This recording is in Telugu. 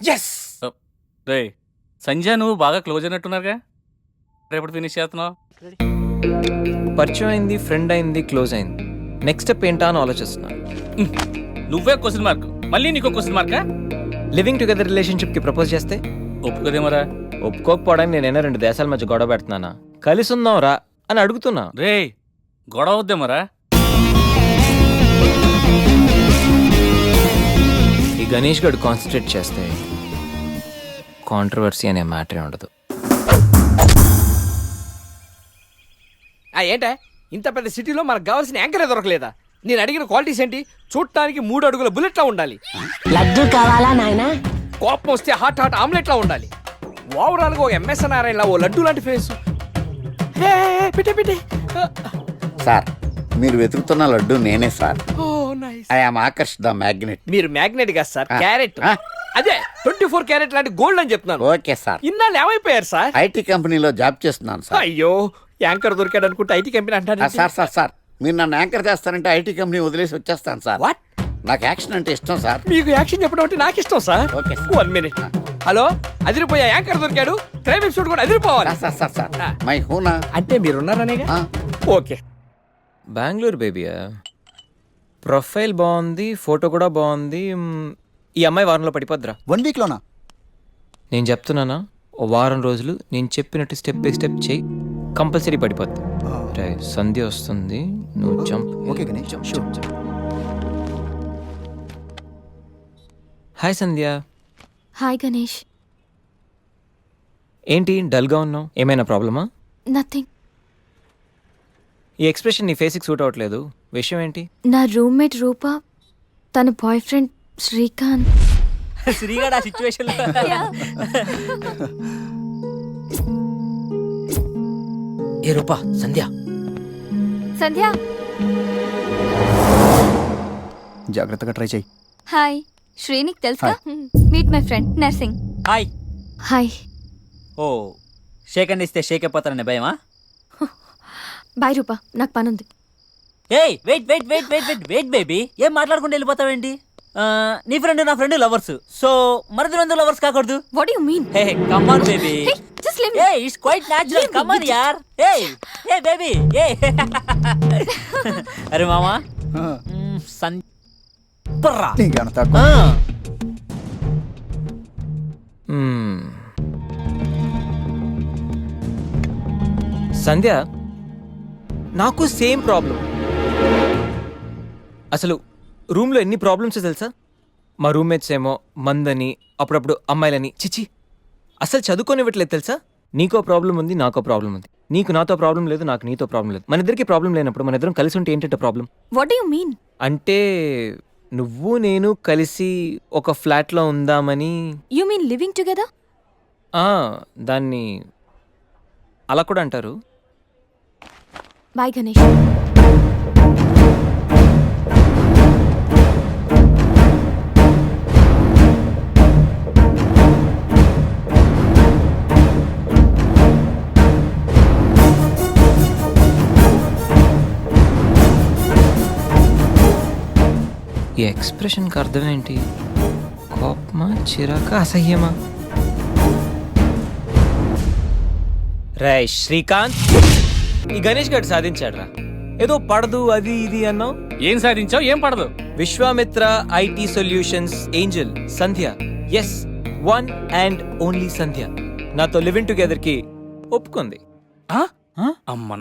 ఎస్. రే సంజయ్ నువ్వు బాగా క్లోజ్ అయినట్టున్నారుగా, రేపటి ఫినిష్ చేస్తున్నావు. పరిచయం అయింది, ఫ్రెండ్ అయింది, క్లోజ్ అయింది. నెక్స్ట్ స్టెప్ ఏంటా అని ఆలోచిస్తున్నా. నువ్వే క్వశ్చన్ మార్క్, మళ్ళీ నీకో question markka? Living together relationship కి ప్రపోజ్ చేస్తే ఒప్పుకోదేమరా? ఒప్పుకోకపోవడానికి నేనైనా 2 దేశాల మధ్య గొడవ పెడుతున్నానా? కలిసి ఉందాం రా అని అడుగుతున్నా. రే గొడవ అవుద్దేమరా? ఈ గణేష్ గడు కాన్సన్ట్రేట్ చేస్తే కాంట్రవర్సీ అనే మ్యాటరే ఉండదు. ఏంటే ఇంత పెద్ద సిటీలో మనకు కావాల్సిన యాంకరే దొరకలేదా? నేను అడిగిన క్వాలిటీస్ ఏంటి? చూడటానికి 3 అడుగుల బుల్లెట్లా ఉండాలి, లడ్డు కావాలా నాయనా, కోపం వస్తే హాట్ ఆమ్లెట్లా ఉండాలి, ఓవరాల్ గా ఎంఎస్ నారాయణలా ఓ లడ్డు లాంటి ఫేస్. సార్ మీరు వెతుకుతున్న లడ్డు నేనే sir. I am Akarsh the magnet. మీరు మ్యాగ్నెట్ కాదు సార్, క్యారెట్. అదే 24 క్యారెట్ లాంటి గోల్డ్ అని చెప్తున్నాను. Okay sir. ఇన్నాళ్ళు ఏమైపోయారు సార్? ఐటీ కంపెనీలో జాబ్ చేస్తున్నాను సార్. అయ్యో యాంకర్ దొరికాడు అనుకుంటే ఐటీ కంపెనీ అంటారు. సార్ సార్ సార్ మీరు నన్ను యాంకర్ చేస్తానంటే ఐటీ కంపెనీ వదిలేసి వచ్చేస్తాను సార్. వాట్? నాకు యాక్షన్ అంటే ఇష్టం సార్. మీకు యాక్షన్ చెప్పడం అంటే నాకు ఇష్టం sir. Okay sir. 1 minute. Hello, అదిరిపోయా యాంకర్ దొరికాడు, క్రైమ్ ఎపిసోడ్ కూడా అదిరిపోవాలి. సార్ సార్ సార్ మై హూనా. అంటే మీరున్నారనేగా. ఓకే. బెంగళూరు బేబీయా, ప్రొఫైల్ బాగుంది, ఫోటో కూడా బాగుంది. ఈ అమ్మాయి వారంలో పడిపోద్దిరా. 1 వీక్ లోనా? నేను చెప్తున్నానా, ఓ వారం రోజులు నేను చెప్పినట్టు స్టెప్ బై స్టెప్ చేయి, కంపల్సరీ పడిపోద్ది. రే సంధ్య వస్తుంది, నువ్వు jump. Okay Ganesh, sure. Hi Sandhya. Hi Ganesh. ఏంటి డల్గా ఉన్నావు? ఏమైనా ప్రాబ్లమా? నథింగ్. ఈ ఎక్స్ప్రెషన్ నీ ఫేస్కి సూట్ అవ్వట్లేదు. విషయం ఏంటి? నా రూమ్మేట్ రూప, తన బాయ్ ఫ్రెండ్ శ్రీకాంత్. శ్రీగాడు ఆ సిచ్యువేషన్. ఏ రూపా, సంధ్య. సంధ్య. జాగ్రత్తగా ట్రై చేయి. హాయ్, శ్రీనిక్ తెలుసా? Meet my friend Narsing. Hi. Hi. ఓ షేక్ అండ్ ఇస్తే షేక్ అయిపోతానని భయమా? బాయ్ రూపా, నాకు పనుంది. ఏయ్ wait wait wait wait wait wait baby, ఏం మాట్లాడుకుంటూ వెళ్ళిపోతావేంటి? నీ ఫ్రెండ్ నా ఫ్రెండ్ లవర్స్, సో మరిద్దరు లవర్స్ కాకూడదు. What you mean? Hey come on baby. Just leave me. ఏ it's quite natural. Come on యార్. ఏయ్ ఏ బేబీ ఏ. అరే మామా సంపర్రా. నీకన్నా తక్కువ. సంధ్య, నాకు సేమ్ ప్రాబ్లం. అసలు రూమ్లో ఎన్ని ప్రాబ్లమ్స్ తెలుసా? మా రూమ్మేట్స్ ఏమో మందని, అప్పుడప్పుడు అమ్మాయిలని, చిచి అసలు చదువుకోనివ్వట్లేదు తెలుసా? నీకో ప్రాబ్లం ఉంది, నాకో ప్రాబ్లం ఉంది. నీకు నాతో ప్రాబ్లం లేదు, నాకు నీతో ప్రాబ్లం లేదు. మన ఇద్దరికి ప్రాబ్లం లేనప్పుడు మన ఇద్దరం కలిసి ఉంటే ఏంటంటే problem? What do you mean? అంటే నువ్వు నేను కలిసి ఒక ఫ్లాట్లో ఉందామని. You mean living together? దాన్ని అలా కూడా అంటారు. బాయ్ గణేష్. ఈ ఎక్స్ప్రెషన్కి అర్థం ఏంటి? కోపమా, చిరాక, అసహ్యమా? రేయ్ శ్రీకాంత్, ఈ గణేష్ గడ్ సాధించాడ్రా. ఏదో పడదు అది ఇది అన్నావు. ఏం సాధించావు? ఏం పడదు? Vishwamitra IT solutions angel Sandhya, yes, 1 and only Sandhya నాతో లివింగ్ టుగెదర్ కి ఒప్పుకుంది. అమ్మ